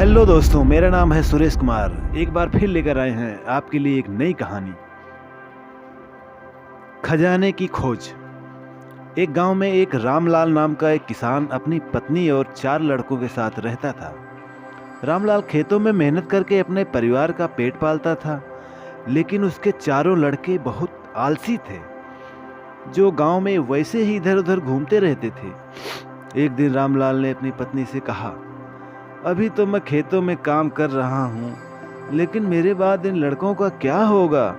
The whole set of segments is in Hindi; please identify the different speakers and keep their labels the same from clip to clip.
Speaker 1: हेलो दोस्तों, मेरा नाम है सुरेश कुमार। एक बार फिर लेकर आए हैं आपके लिए एक नई कहानी, खजाने की खोज। एक गांव में एक रामलाल नाम का एक किसान अपनी पत्नी और 4 लड़कों के साथ रहता था। रामलाल खेतों में मेहनत करके अपने परिवार का पेट पालता था, लेकिन उसके चारों लड़के बहुत आलसी थे, जो गांव में वैसे ही इधर उधर घूमते रहते थे। एक दिन रामलाल ने अपनी पत्नी से कहा, अभी तो मैं खेतों में काम कर रहा हूँ, लेकिन मेरे बाद इन लड़कों का क्या होगा?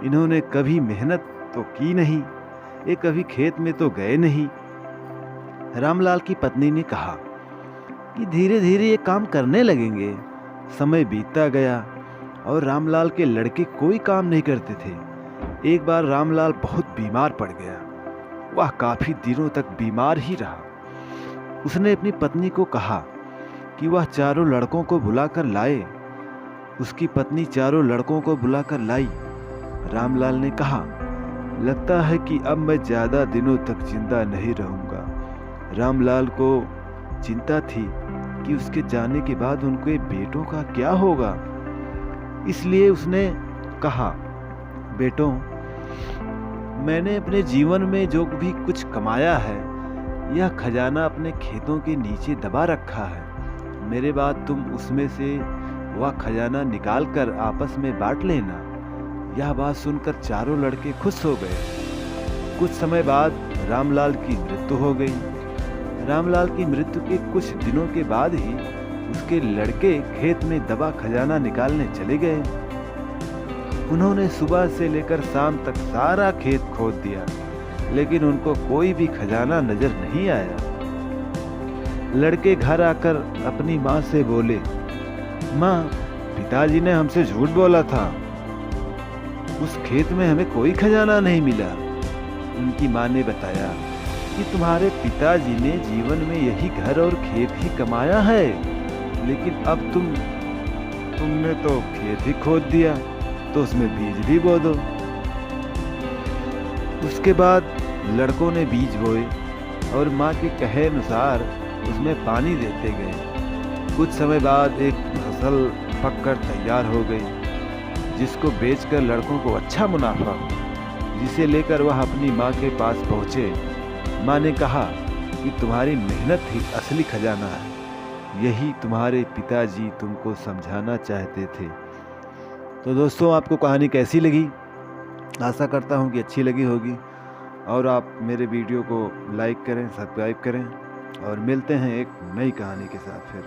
Speaker 1: इन्होंने कभी मेहनत तो की नहीं, ये कभी खेत में तो गए नहीं। रामलाल की पत्नी ने कहा कि धीरे धीरे ये काम करने लगेंगे। समय बीतता गया और रामलाल के लड़के कोई काम नहीं करते थे। एक बार रामलाल बहुत बीमार पड़ गया। वह काफी दिनों तक बीमार ही रहा। उसने अपनी पत्नी को कहा कि वह चारों लड़कों को बुलाकर लाए। उसकी पत्नी चारों लड़कों को बुलाकर लाई। रामलाल ने कहा, लगता है कि अब मैं ज्यादा दिनों तक जिंदा नहीं रहूंगा। रामलाल को चिंता थी कि उसके जाने के बाद उनके बेटों का क्या होगा। इसलिए उसने कहा, बेटों, मैंने अपने जीवन में जो भी कुछ कमाया है, यह खजाना अपने खेतों के नीचे दबा रखा है। मेरे बाद तुम उसमें से वह खजाना निकाल कर आपस में बांट लेना। यह बात सुनकर चारों लड़के खुश हो गए। कुछ समय बाद रामलाल की मृत्यु हो गई। रामलाल की मृत्यु के कुछ दिनों के बाद ही उसके लड़के खेत में दबा खजाना निकालने चले गए। उन्होंने सुबह से लेकर शाम तक सारा खेत खोद दिया, लेकिन उनको कोई भी खजाना नजर नहीं आया। लड़के घर आकर अपनी माँ से बोले, माँ, पिताजी ने हमसे झूठ बोला था, उस खेत में हमें कोई खजाना नहीं मिला। उनकी माँ ने बताया कि तुम्हारे पिताजी ने जीवन में यही घर और खेत ही कमाया है, लेकिन अब तुमने तो खेत ही खोद दिया, तो उसमें बीज भी बो दो। उसके बाद लड़कों ने बीज बोए और माँ के कहे अनुसार उसमें पानी देते गए। कुछ समय बाद एक फसल पककर तैयार हो गई, जिसको बेचकर लड़कों को अच्छा मुनाफा, जिसे लेकर वह अपनी माँ के पास पहुँचे। माँ ने कहा कि तुम्हारी मेहनत ही असली खजाना है, यही तुम्हारे पिताजी तुमको समझाना चाहते थे। तो दोस्तों, आपको कहानी कैसी लगी? आशा करता हूँ कि अच्छी लगी होगी, और आप मेरे वीडियो को लाइक करें, सब्सक्राइब करें, और मिलते हैं एक नई कहानी के साथ फिर।